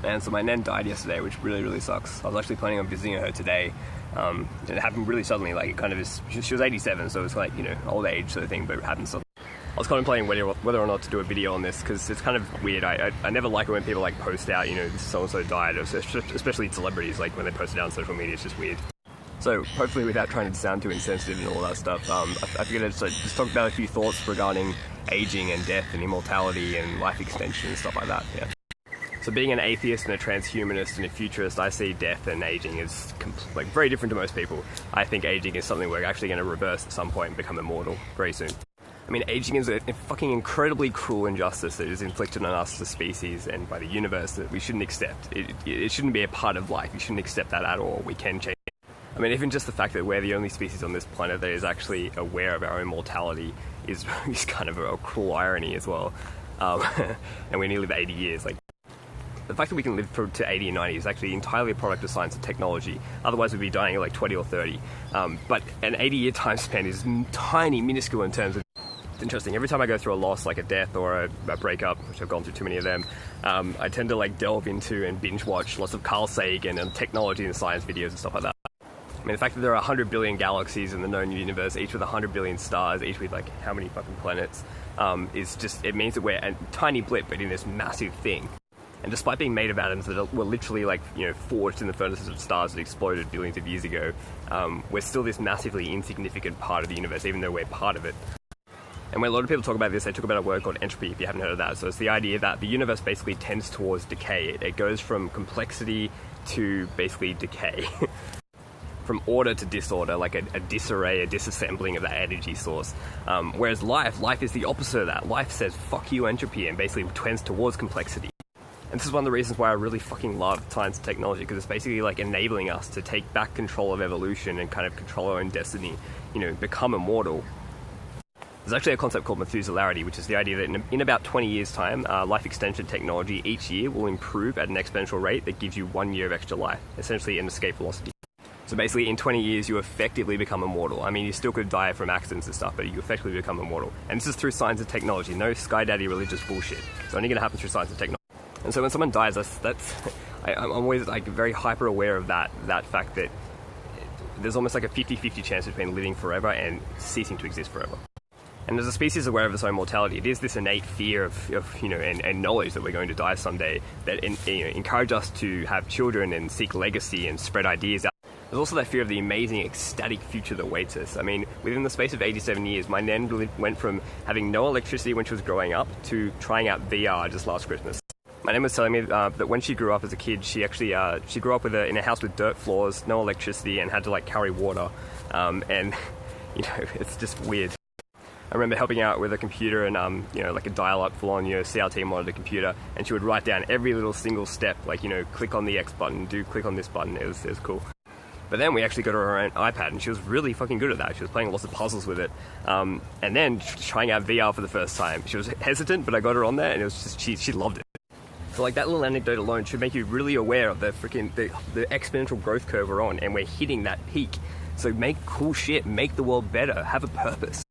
And so my nan died yesterday, which really sucks. I was actually planning on visiting her today. It happened really suddenly, like it kind of is, she was 87, so it's like, you know, old age sort of thing, but it happened suddenly. I was contemplating whether or not to do a video on this, because it's kind of weird. I never like it when people like post out, you know, so-and-so died, especially celebrities, like when they post it out on social media, it's just weird. So hopefully without trying to sound too insensitive and all that stuff, I figured I'd just talk about a few thoughts regarding aging and death and immortality and life extension and stuff like that, yeah. So being an atheist and a transhumanist and a futurist, I see death and aging as like very different to most people. I think aging is something we're actually going to reverse at some point and become immortal very soon. I mean, aging is a fucking incredibly cruel injustice that is inflicted on us as a species and by the universe that we shouldn't accept. It shouldn't be a part of life. We shouldn't accept that at all. We can change it. I mean, even just the fact that we're the only species on this planet that is actually aware of our own mortality is kind of a cruel irony as well. And we only live 80 years. Like, the fact that we can live to 80 and 90 is actually entirely a product of science and technology. Otherwise, we'd be dying at like 20 or 30. But an 80-year time span is tiny, minuscule in terms of... It's interesting. Every time I go through a loss, like a death or a breakup, which I've gone through too many of them, I tend to like delve into and binge watch lots of Carl Sagan and technology and science videos and stuff like that. I mean, the fact that there are 100 billion galaxies in the known universe, each with 100 billion stars, each with like how many fucking planets, is just... It means that we're a tiny blip, but in this massive thing. And despite being made of atoms that were literally like, you know, forged in the furnaces of stars that exploded billions of years ago, we're still this massively insignificant part of the universe, even though we're part of it. And when a lot of people talk about this, they talk about a word called entropy, if you haven't heard of that. So it's the idea that the universe basically tends towards decay. It goes from complexity to basically decay. From order to disorder, like a disarray, a disassembling of that energy source. Whereas life is the opposite of that. Life says, fuck you entropy, and basically tends towards complexity. And this is one of the reasons why I really fucking love science and technology, because it's basically like enabling us to take back control of evolution and kind of control our own destiny, you know, become immortal. There's actually a concept called Methuselarity, which is the idea that in about 20 years' time, life extension technology each year will improve at an exponential rate that gives you 1 year of extra life, essentially an escape velocity. So basically, in 20 years, you effectively become immortal. I mean, you still could die from accidents and stuff, but you effectively become immortal. And this is through science and technology, no sky daddy religious bullshit. It's only going to happen through science and technology. And so when someone dies, I'm always like very hyper aware of that fact that there's almost like a 50-50 chance between living forever and ceasing to exist forever. And as a species aware of its own mortality, it is this innate fear of you know, and knowledge that we're going to die someday that encourage us to have children and seek legacy and spread ideas out. There's also that fear of the amazing, ecstatic future that awaits us. I mean, within the space of 87 years, my nan went from having no electricity when she was growing up to trying out VR just last Christmas. My nan was telling me that when she grew up as a kid, she actually she grew up in a house with dirt floors, no electricity, and had to like carry water. And you know, it's just weird. I remember helping out with a computer and you know, like a dial-up full-on, you know, CRT monitor computer, and she would write down every little single step, like, you know, click on the X button, click on this button. It was cool. But then we actually got her own iPad, and she was really fucking good at that. She was playing lots of puzzles with it. And then trying out VR for the first time. She was hesitant, but I got her on there, and it was just, she loved it. So like that little anecdote alone should make you really aware of the exponential growth curve we're on, and we're hitting that peak. So make cool shit, make the world better, have a purpose.